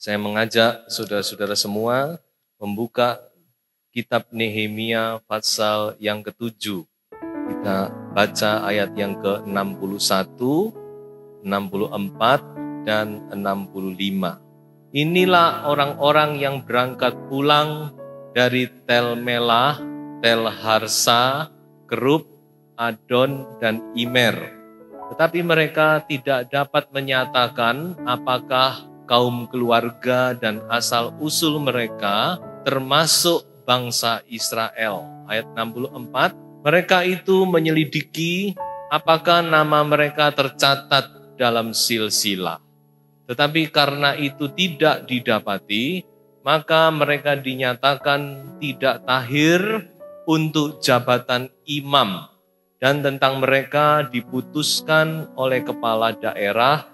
Saya mengajak saudara-saudara semua membuka kitab Nehemia pasal yang ke-7. Kita baca ayat yang ke-61, 64, dan 65. Inilah orang-orang yang berangkat pulang dari Tel Melah, Tel Harsa, Kerub, Adon, dan Imer. Tetapi mereka tidak dapat menyatakan apakah kaum keluarga dan asal-usul mereka termasuk bangsa Israel. Ayat 64, mereka itu menyelidiki apakah nama mereka tercatat dalam silsilah. Tetapi karena itu tidak didapati, maka mereka dinyatakan tidak tahir untuk jabatan imam. Dan tentang mereka diputuskan oleh kepala daerah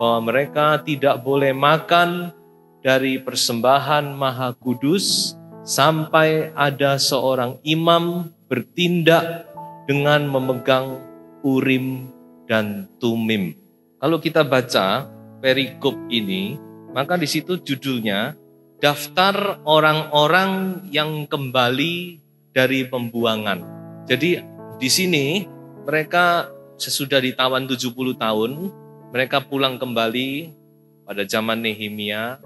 bahwa mereka tidak boleh makan dari persembahan Maha Kudus sampai ada seorang imam bertindak dengan memegang Urim dan Tumim. Kalau kita baca perikop ini, maka di situ judulnya daftar orang-orang yang kembali dari pembuangan. Jadi di sini mereka sesudah ditawan 70 tahun, mereka pulang kembali pada zaman Nehemia,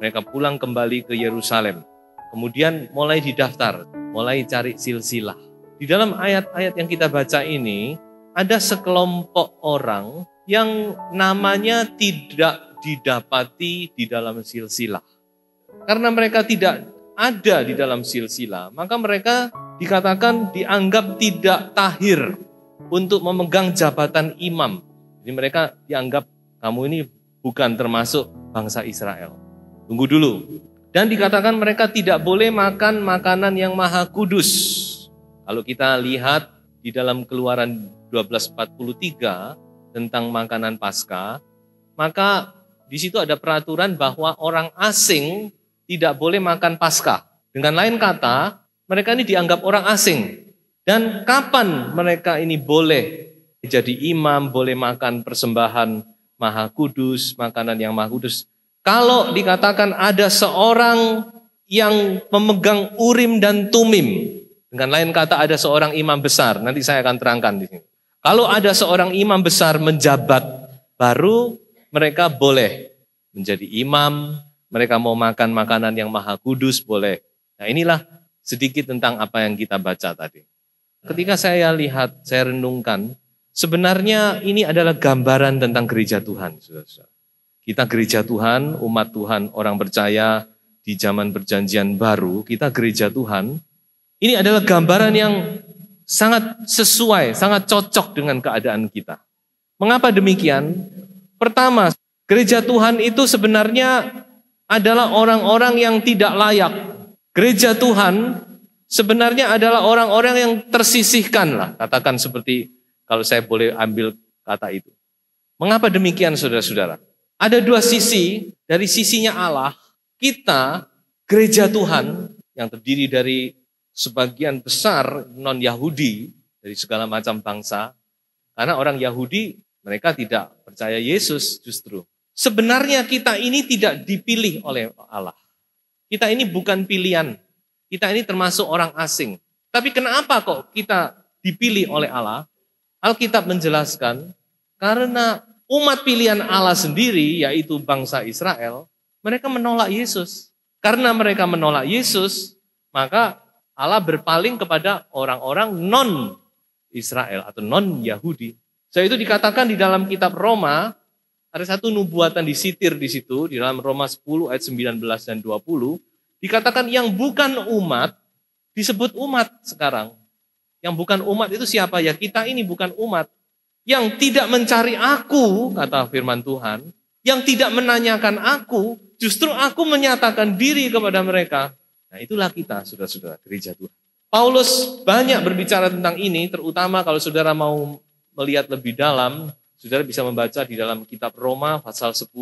mereka pulang kembali ke Yerusalem. Kemudian mulai didaftar, mulai cari silsilah. Di dalam ayat-ayat yang kita baca ini, ada sekelompok orang yang namanya tidak didapati di dalam silsilah. Karena mereka tidak ada di dalam silsilah, maka mereka dikatakan dianggap tidak tahir untuk memegang jabatan imam. Jadi mereka dianggap kamu ini bukan termasuk bangsa Israel. Tunggu dulu. Dan dikatakan mereka tidak boleh makan makanan yang maha kudus. Kalau kita lihat di dalam Keluaran 12:43 tentang makanan Paskah, maka di situ ada peraturan bahwa orang asing tidak boleh makan Paskah. Dengan lain kata, mereka ini dianggap orang asing. Dan kapan mereka ini boleh jadi imam, boleh makan persembahan Maha Kudus, makanan yang Maha Kudus? Kalau dikatakan ada seorang yang memegang Urim dan Tumim, dengan lain kata ada seorang imam besar, nanti saya akan terangkan di sini. Kalau ada seorang imam besar menjabat, baru mereka boleh menjadi imam, mereka mau makan makanan yang Maha Kudus, boleh. Nah inilah sedikit tentang apa yang kita baca tadi. Ketika saya lihat, saya renungkan, sebenarnya ini adalah gambaran tentang gereja Tuhan, saudara-saudara. Kita gereja Tuhan, umat Tuhan, orang percaya di zaman perjanjian baru, kita gereja Tuhan. Ini adalah gambaran yang sangat sesuai, sangat cocok dengan keadaan kita. Mengapa demikian? Pertama, gereja Tuhan itu sebenarnya adalah orang-orang yang tidak layak. Gereja Tuhan sebenarnya adalah orang-orang yang tersisihkan lah, katakan seperti kalau saya boleh ambil kata itu. Mengapa demikian saudara-saudara? Ada dua sisi, dari sisinya Allah, kita gereja Tuhan yang terdiri dari sebagian besar non-Yahudi dari segala macam bangsa, karena orang Yahudi mereka tidak percaya Yesus justru. Sebenarnya kita ini tidak dipilih oleh Allah. Kita ini bukan pilihan. Kita ini termasuk orang asing. Tapi kenapa kok kita dipilih oleh Allah? Alkitab menjelaskan, karena umat pilihan Allah sendiri, yaitu bangsa Israel, mereka menolak Yesus. Karena mereka menolak Yesus, maka Allah berpaling kepada orang-orang non-Israel atau non-Yahudi. So itu dikatakan di dalam kitab Roma, ada satu nubuatan disitir di situ, di dalam Roma 10 ayat 19 dan 20, dikatakan yang bukan umat, disebut umat sekarang. Yang bukan umat itu siapa? Ya kita ini bukan umat. Yang tidak mencari aku, kata firman Tuhan, yang tidak menanyakan aku, justru aku menyatakan diri kepada mereka. Nah itulah kita, saudara-saudara, gereja Tuhan. Paulus banyak berbicara tentang ini, terutama kalau saudara mau melihat lebih dalam, saudara bisa membaca di dalam kitab Roma pasal 10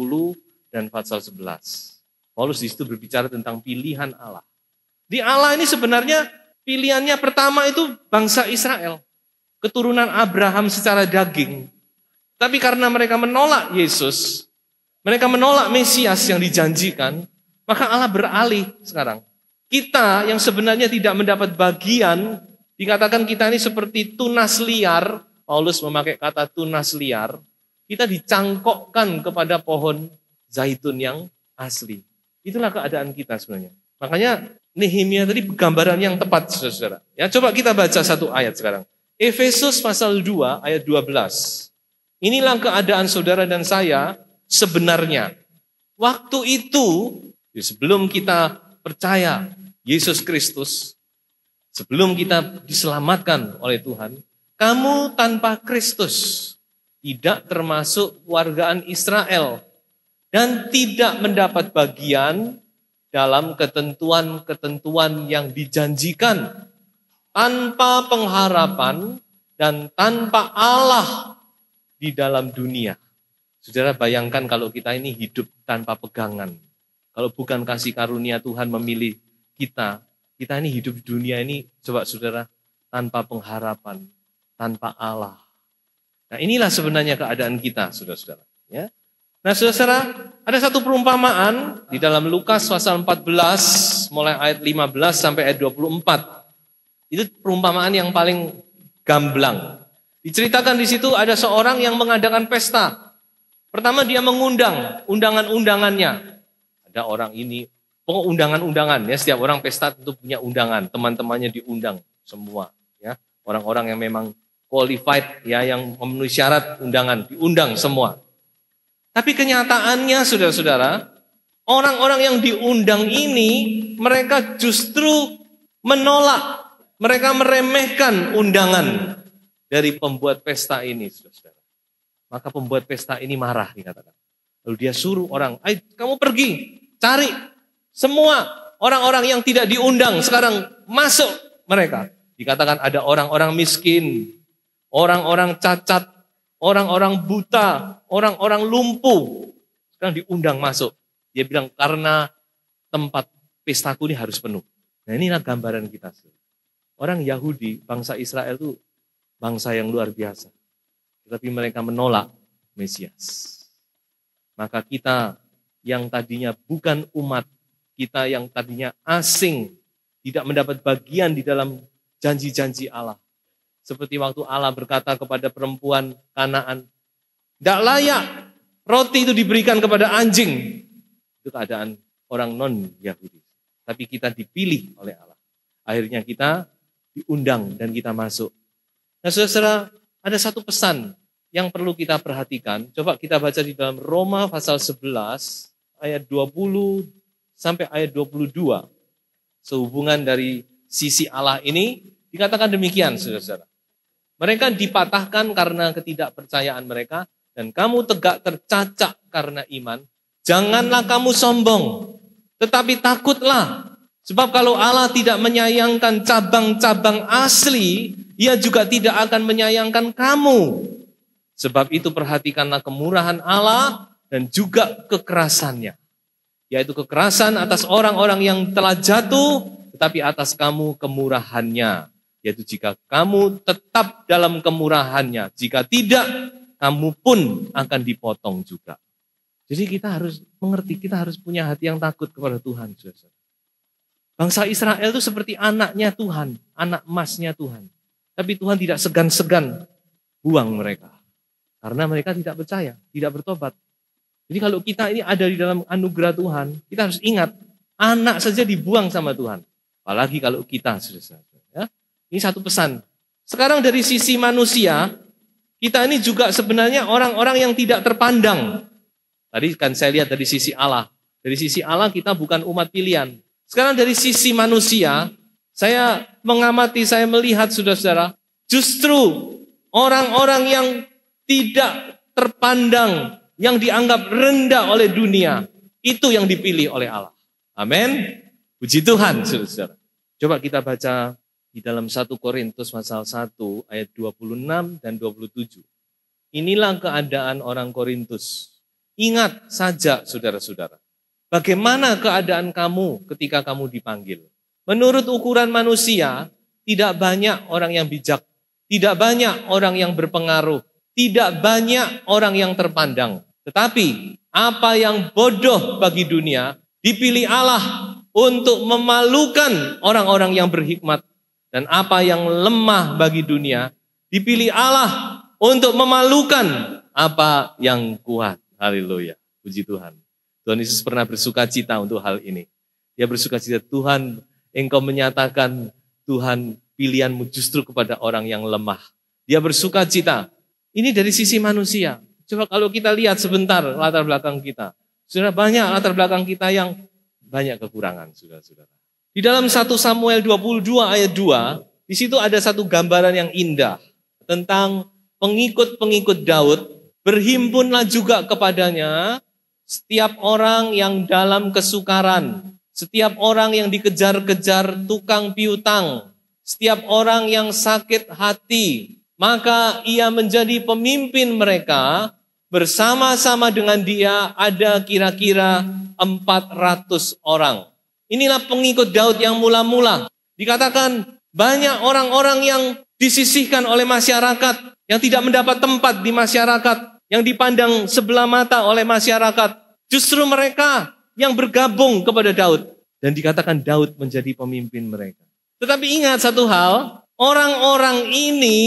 dan pasal 11. Paulus di situ berbicara tentang pilihan Allah. Di Allah ini sebenarnya pilihannya pertama itu bangsa Israel. Keturunan Abraham secara daging. Tapi karena mereka menolak Yesus, Mereka menolak Mesias yang dijanjikan, maka Allah beralih sekarang. Kita yang sebenarnya tidak mendapat bagian, dikatakan kita ini seperti tunas liar, Paulus memakai kata tunas liar, kita dicangkokkan kepada pohon zaitun yang asli. Itulah keadaan kita sebenarnya. Makanya Nehemia tadi gambaran yang tepat, saudara. Ya, coba kita baca satu ayat sekarang. Efesus pasal 2 ayat 12. Inilah keadaan saudara dan saya sebenarnya. Waktu itu, sebelum kita percaya Yesus Kristus, sebelum kita diselamatkan oleh Tuhan, kamu tanpa Kristus, tidak termasuk wargaan Israel, dan tidak mendapat bagian dalam ketentuan-ketentuan yang dijanjikan, tanpa pengharapan dan tanpa Allah di dalam dunia. Saudara bayangkan kalau kita ini hidup tanpa pegangan. Kalau bukan kasih karunia Tuhan memilih kita ini hidup di dunia ini, coba saudara, tanpa pengharapan, tanpa Allah. Nah inilah sebenarnya keadaan kita, saudara-saudara. Ya. Nah saudara, ada satu perumpamaan di dalam Lukas pasal 14, mulai ayat 15 sampai ayat 24. Itu perumpamaan yang paling gamblang. Diceritakan di situ ada seorang yang mengadakan pesta. Pertama dia mengundang undangan-undangannya. Ada orang ini, pokok undangan-undangan ya, setiap orang pesta tentu punya undangan, teman-temannya diundang semua ya. Orang-orang yang memang qualified ya, yang memenuhi syarat undangan, diundang semua. Tapi kenyataannya saudara-saudara, orang-orang yang diundang ini mereka justru menolak, mereka meremehkan undangan dari pembuat pesta ini, saudara-saudara. Maka pembuat pesta ini marah dikatakan. Lalu dia suruh orang, ayo kamu pergi, cari semua orang-orang yang tidak diundang sekarang masuk mereka. Dikatakan ada orang-orang miskin, orang-orang cacat, orang-orang buta, orang-orang lumpuh. Sekarang diundang masuk. Dia bilang karena tempat pestaku ini harus penuh. Nah inilah gambaran kita. Orang Yahudi, bangsa Israel itu bangsa yang luar biasa. Tetapi mereka menolak Mesias. Maka kita yang tadinya bukan umat, kita yang tadinya asing, tidak mendapat bagian di dalam janji-janji Allah. Seperti waktu Allah berkata kepada perempuan Kanaan, tidak layak roti itu diberikan kepada anjing. Itu keadaan orang non-Yahudi. Tapi kita dipilih oleh Allah. Akhirnya kita diundang dan kita masuk. Nah saudara, ada satu pesan yang perlu kita perhatikan. Coba kita baca di dalam Roma pasal 11 ayat 20 sampai ayat 22. Sehubungan dari sisi Allah ini dikatakan demikian saudara-saudara. Mereka dipatahkan karena ketidakpercayaan mereka dan kamu tegak tercacak karena iman. Janganlah kamu sombong, tetapi takutlah. Sebab kalau Allah tidak menyayangkan cabang-cabang asli, Ia juga tidak akan menyayangkan kamu. Sebab itu perhatikanlah kemurahan Allah dan juga kekerasannya. Yaitu kekerasan atas orang-orang yang telah jatuh, tetapi atas kamu kemurahannya. Yaitu jika kamu tetap dalam kemurahannya, jika tidak, kamu pun akan dipotong juga. Jadi kita harus mengerti, kita harus punya hati yang takut kepada Tuhan. Bangsa Israel itu seperti anaknya Tuhan, anak emasnya Tuhan. Tapi Tuhan tidak segan-segan buang mereka. Karena mereka tidak percaya, tidak bertobat. Jadi kalau kita ini ada di dalam anugerah Tuhan, kita harus ingat, anak saja dibuang sama Tuhan. Apalagi kalau kita, saudara. Ya? Ini satu pesan. Sekarang dari sisi manusia, kita ini juga sebenarnya orang-orang yang tidak terpandang. Tadi kan saya lihat dari sisi Allah. Dari sisi Allah kita bukan umat pilihan. Sekarang dari sisi manusia, saya mengamati, saya melihat saudara-saudara, justru orang-orang yang tidak terpandang, yang dianggap rendah oleh dunia, itu yang dipilih oleh Allah. Amin. Puji Tuhan, saudara-saudara. Coba kita baca di dalam 1 Korintus pasal 1 ayat 26 dan 27. Inilah keadaan orang Korintus. Ingat saja saudara-saudara, bagaimana keadaan kamu ketika kamu dipanggil. Menurut ukuran manusia, tidak banyak orang yang bijak, tidak banyak orang yang berpengaruh, tidak banyak orang yang terpandang. Tetapi apa yang bodoh bagi dunia dipilih Allah untuk memalukan orang-orang yang berhikmat. Dan apa yang lemah bagi dunia dipilih Allah untuk memalukan apa yang kuat. Haleluya. Puji Tuhan. Tuhan Yesus pernah bersuka cita untuk hal ini. Dia bersuka cita, Tuhan, Engkau menyatakan Tuhan pilihanmu justru kepada orang yang lemah. Dia bersuka cita. Ini dari sisi manusia. Coba kalau kita lihat sebentar latar belakang kita. Sudah banyak latar belakang kita yang banyak kekurangan, saudara-saudara. Di dalam 1 Samuel 22 ayat 2, di situ ada satu gambaran yang indah tentang pengikut-pengikut Daud, berhimpunlah juga kepadanya setiap orang yang dalam kesukaran, setiap orang yang dikejar-kejar tukang piutang, setiap orang yang sakit hati, maka ia menjadi pemimpin mereka. Bersama-sama dengan dia ada kira-kira 400 orang. Inilah pengikut Daud yang mula-mula. Dikatakan banyak orang-orang yang disisihkan oleh masyarakat, yang tidak mendapat tempat di masyarakat, yang dipandang sebelah mata oleh masyarakat. Justru mereka yang bergabung kepada Daud. Dan dikatakan Daud menjadi pemimpin mereka. Tetapi ingat satu hal, orang-orang ini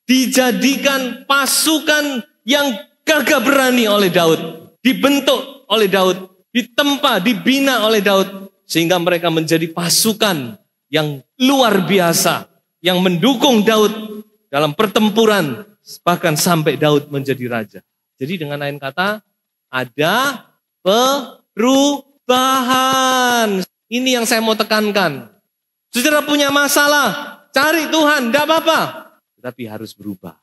dijadikan pasukan yang gagah berani oleh Daud, dibentuk oleh Daud, ditempa, dibina oleh Daud, sehingga mereka menjadi pasukan yang luar biasa, yang mendukung Daud dalam pertempuran, bahkan sampai Daud menjadi raja. Jadi dengan lain kata, ada perubahan. Ini yang saya mau tekankan. Saudara punya masalah, cari Tuhan, tidak apa-apa. Tetapi harus berubah.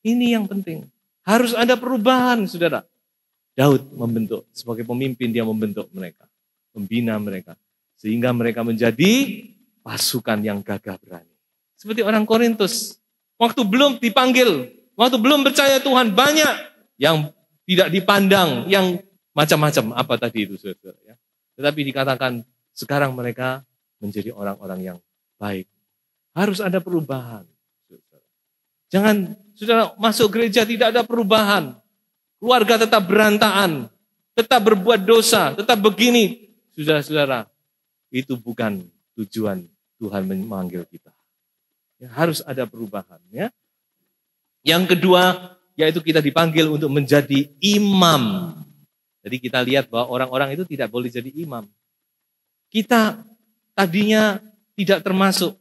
Ini yang penting. Harus ada perubahan, saudara. Daud membentuk, sebagai pemimpin dia membentuk mereka. Membina mereka. Sehingga mereka menjadi pasukan yang gagah berani. Seperti orang Korintus. Waktu belum dipanggil, waktu belum percaya Tuhan, banyak yang tidak dipandang, yang macam-macam. Apa tadi itu, saudara? Ya. Tetapi dikatakan, sekarang mereka menjadi orang-orang yang baik. Harus ada perubahan. Jangan, saudara, masuk gereja tidak ada perubahan. Keluarga tetap berantakan, tetap berbuat dosa, tetap begini. Saudara-saudara, itu bukan tujuan Tuhan memanggil kita. Ya, harus ada perubahan. Ya. Yang kedua, yaitu kita dipanggil untuk menjadi imam. Jadi kita lihat bahwa orang-orang itu tidak boleh jadi imam. Kita tadinya tidak termasuk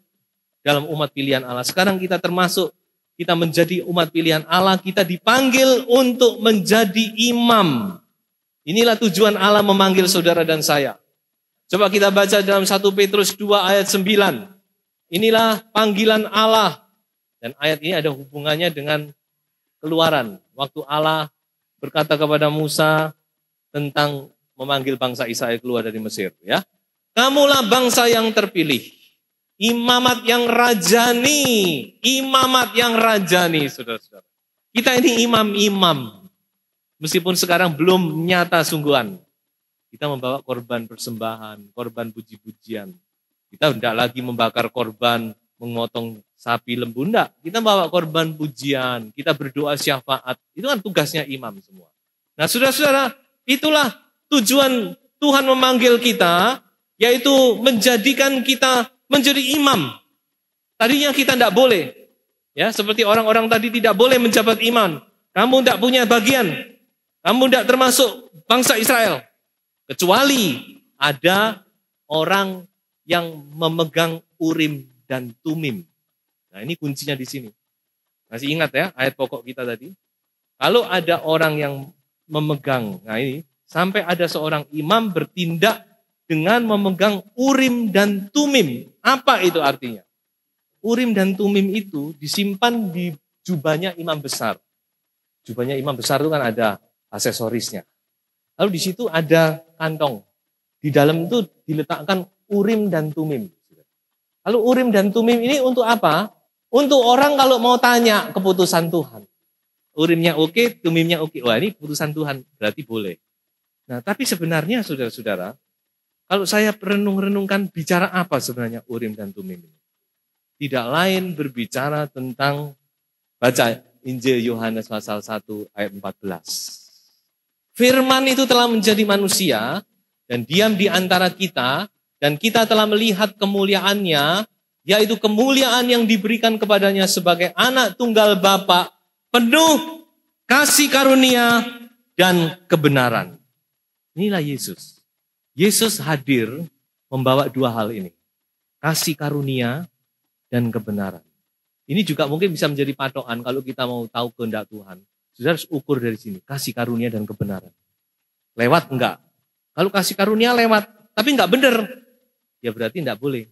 dalam umat pilihan Allah. Sekarang kita termasuk. Kita menjadi umat pilihan Allah, kita dipanggil untuk menjadi imam. Inilah tujuan Allah memanggil saudara dan saya. Coba kita baca dalam 1 Petrus 2 ayat 9. Inilah panggilan Allah. Dan ayat ini ada hubungannya dengan Keluaran. Waktu Allah berkata kepada Musa tentang memanggil bangsa Israel keluar dari Mesir. Ya, kamulah bangsa yang terpilih. Imamat yang rajani, saudara-saudara. Kita ini imam-imam. Meskipun sekarang belum nyata sungguhan. Kita membawa korban persembahan, korban puji-pujian. Kita tidak lagi membakar korban, memotong sapi lembu, enggak. Kita bawa korban pujian, kita berdoa syafaat. Itu kan tugasnya imam semua. Nah, saudara-saudara, itulah tujuan Tuhan memanggil kita, yaitu menjadikan kita menjadi imam. Tadinya kita tidak boleh. Ya, seperti orang-orang tadi tidak boleh menjabat imam. Kamu tidak punya bagian. Kamu tidak termasuk bangsa Israel. Kecuali ada orang yang memegang Urim dan Tumim. Nah, ini kuncinya di sini. Masih ingat ya ayat pokok kita tadi? Kalau ada orang yang memegang, nah ini, sampai ada seorang imam bertindak dengan memegang Urim dan Tumim. Apa itu artinya? Urim dan Tumim itu disimpan di jubahnya imam besar. Jubahnya imam besar itu kan ada aksesorisnya. Lalu di situ ada kantong. Di dalam itu diletakkan Urim dan Tumim. Lalu Urim dan Tumim ini untuk apa? Untuk orang kalau mau tanya keputusan Tuhan. Urimnya oke, Tumimnya oke. Wah, ini keputusan Tuhan, berarti boleh. Nah, tapi sebenarnya saudara-saudara, kalau saya renung-renungkan bicara apa sebenarnya Urim dan Tumim ini? Tidak lain berbicara tentang, baca Injil Yohanes pasal 1 ayat 14. Firman itu telah menjadi manusia dan diam di antara kita, dan kita telah melihat kemuliaannya, yaitu kemuliaan yang diberikan kepadanya sebagai anak tunggal Bapa, penuh kasih karunia dan kebenaran. Inilah Yesus. Yesus hadir membawa dua hal ini. Kasih karunia dan kebenaran. Ini juga mungkin bisa menjadi patokan kalau kita mau tahu kehendak Tuhan. Saudara harus ukur dari sini, kasih karunia dan kebenaran. Lewat enggak? Kalau kasih karunia lewat, tapi enggak benar, ya berarti enggak boleh.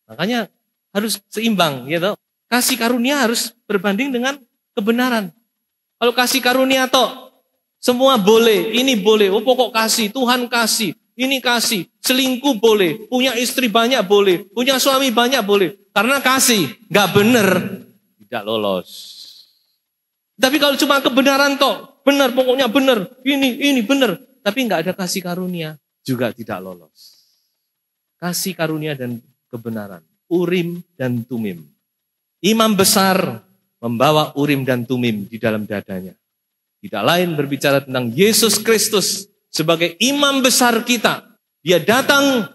Makanya harus seimbang, gitu. Kasih karunia harus berbanding dengan kebenaran. Kalau kasih karunia toh, semua boleh, ini boleh, oh pokok kasih, Tuhan kasih, ini kasih, selingkuh boleh, punya istri banyak boleh, punya suami banyak boleh. Karena kasih, enggak benar, tidak lolos. Tapi kalau cuma kebenaran toh, benar, pokoknya benar, ini benar. Tapi enggak ada kasih karunia, juga tidak lolos. Kasih karunia dan kebenaran, Urim dan Tumim. Imam besar membawa Urim dan Tumim di dalam dadanya. Tidak lain berbicara tentang Yesus Kristus sebagai imam besar kita. Dia datang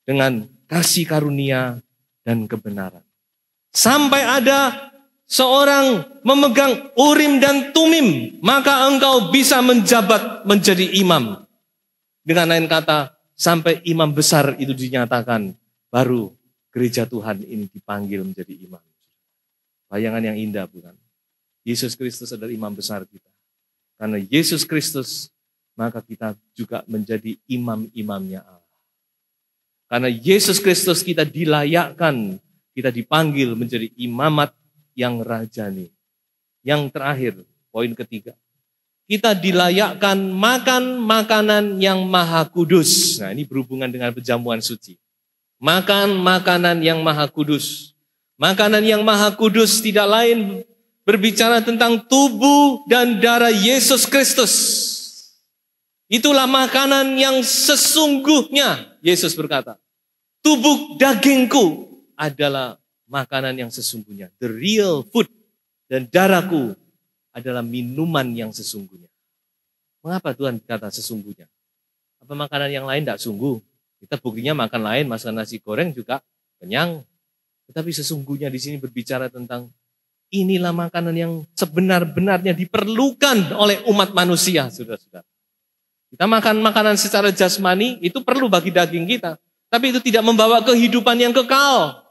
dengan kasih karunia dan kebenaran. Sampai ada seorang memegang Urim dan Tumim, maka engkau bisa menjabat menjadi imam. Dengan lain kata, sampai imam besar itu dinyatakan, baru gereja Tuhan ini dipanggil menjadi imam. Bayangan yang indah bukan? Yesus Kristus adalah imam besar kita. Karena Yesus Kristus, maka kita juga menjadi imam-imamnya Allah. Karena Yesus Kristus kita dilayakkan, kita dipanggil menjadi imamat yang rajani. Yang terakhir, poin ketiga. Kita dilayakkan makan makanan yang maha kudus. Nah, ini berhubungan dengan perjamuan suci. Makan makanan yang maha kudus. Makanan yang maha kudus tidak lain berbicara tentang tubuh dan darah Yesus Kristus. Itulah makanan yang sesungguhnya, Yesus berkata. Tubuh dagingku adalah makanan yang sesungguhnya. The real food. Dan darahku adalah minuman yang sesungguhnya. Mengapa Tuhan kata sesungguhnya? Apa makanan yang lain tidak sungguh? Kita buktinya makan lain, masak nasi goreng juga kenyang. Tetapi sesungguhnya di sini berbicara tentang inilah makanan yang sebenar-benarnya diperlukan oleh umat manusia, saudara-saudara. Kita makan makanan secara jasmani, itu perlu bagi daging kita. Tapi itu tidak membawa kehidupan yang kekal.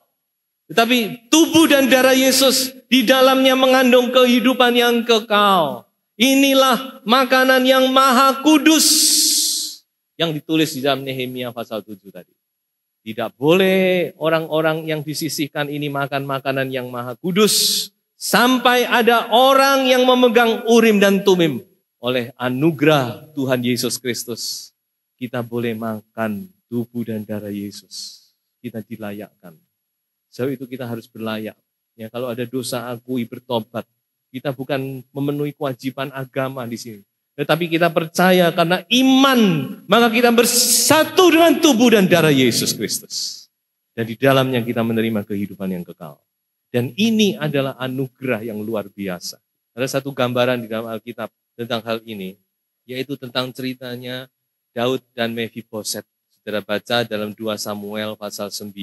Tetapi tubuh dan darah Yesus di dalamnya mengandung kehidupan yang kekal. Inilah makanan yang maha kudus. Yang ditulis di dalam Nehemia pasal 7 tadi. Tidak boleh orang-orang yang disisihkan ini makan makanan yang maha kudus. Sampai ada orang yang memegang Urim dan Tumim. Oleh anugerah Tuhan Yesus Kristus. Kita boleh makan tubuh dan darah Yesus. Kita dilayakkan. Sebab itu kita harus berlayak. Ya, kalau ada dosa akui bertobat. Kita bukan memenuhi kewajiban agama di sini. Tetapi kita percaya karena iman. Maka kita bersatu dengan tubuh dan darah Yesus Kristus. Dan di dalamnya kita menerima kehidupan yang kekal. Dan ini adalah anugerah yang luar biasa. Ada satu gambaran di dalam Alkitab tentang hal ini. Yaitu tentang ceritanya Daud dan Mephiboset. Saudara baca dalam 2 Samuel pasal 9.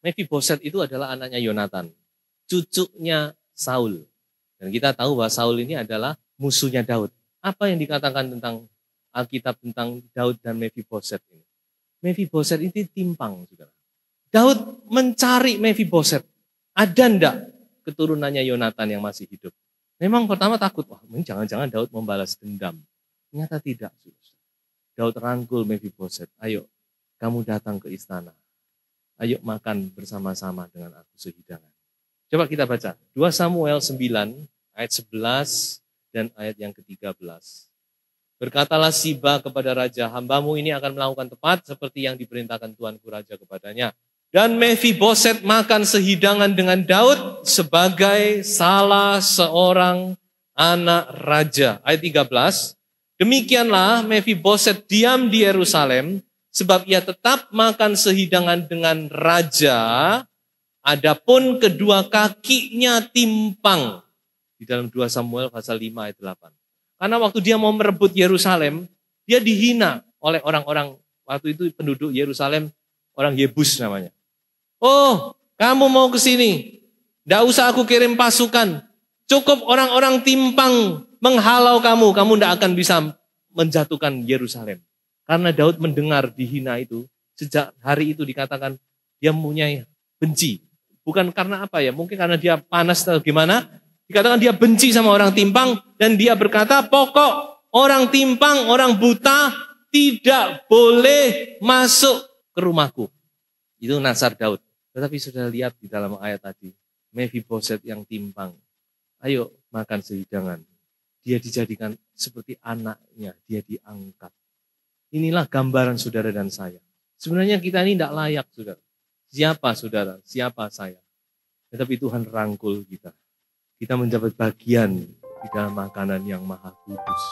Mephiboset itu adalah anaknya Yonatan, cucunya Saul. Dan kita tahu bahwa Saul ini adalah musuhnya Daud. Apa yang dikatakan tentang Alkitab tentang Daud dan Mephiboset ini? Mephiboset ini timpang, saudara. Daud mencari Mephiboset. Ada enggak keturunannya Yonatan yang masih hidup? Memang pertama takut, wah jangan-jangan Daud membalas dendam. Ternyata tidak. Daud rangkul Mephiboset, ayo kamu datang ke istana. Ayo makan bersama-sama dengan aku sehidangan. Coba kita baca. 2 Samuel 9 ayat 11 dan ayat yang ke-13. Berkatalah Siba kepada raja, hambamu ini akan melakukan tepat seperti yang diperintahkan Tuanku raja kepadanya. Dan Mephiboset makan sehidangan dengan Daud sebagai salah seorang anak raja. Ayat 13. Demikianlah Mephiboset diam di Yerusalem, sebab ia tetap makan sehidangan dengan raja, adapun kedua kakinya timpang. Di dalam 2 Samuel pasal 5 ayat 8. Karena waktu dia mau merebut Yerusalem, dia dihina oleh orang-orang waktu itu penduduk Yerusalem, orang Yebus namanya. Oh, kamu mau ke sini? Tidak usah aku kirim pasukan. Cukup orang-orang timpang menghalau kamu tidak akan bisa menjatuhkan Yerusalem. Karena Daud mendengar dihina itu, sejak hari itu dikatakan dia mempunyai benci. Bukan karena apa ya, mungkin karena dia panas atau gimana. Dikatakan dia benci sama orang timpang dan dia berkata, pokok orang timpang, orang buta tidak boleh masuk ke rumahku. Itu nazar Daud. Tetapi sudah lihat di dalam ayat tadi, Mephiboset yang timpang, ayo makan sehidangan. Dia dijadikan seperti anaknya, dia diangkat. Inilah gambaran saudara dan saya. Sebenarnya kita ini tidak layak, saudara. Siapa saudara? Siapa saya? Tetapi Tuhan rangkul kita. Kita mendapat bagian di dalam makanan yang maha kudus.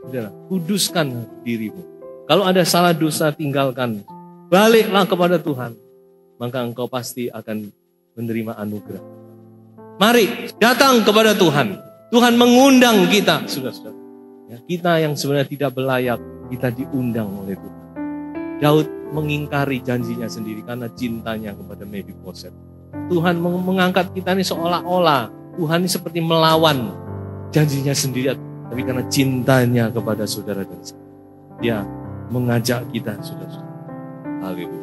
Saudara, kuduskan dirimu. Kalau ada salah dosa, tinggalkan. Baliklah kepada Tuhan. Maka engkau pasti akan menerima anugerah. Mari datang kepada Tuhan. Tuhan mengundang kita, saudara-saudara. Ya, kita yang sebenarnya tidak berlayak, kita diundang oleh Tuhan. Daud mengingkari janjinya sendiri karena cintanya kepada Mephiboset. Tuhan mengangkat kita ini seolah-olah Tuhan ini seperti melawan janjinya sendiri, tapi karena cintanya kepada saudara dan saya, dia mengajak kita, saudara-saudara. Haleluya.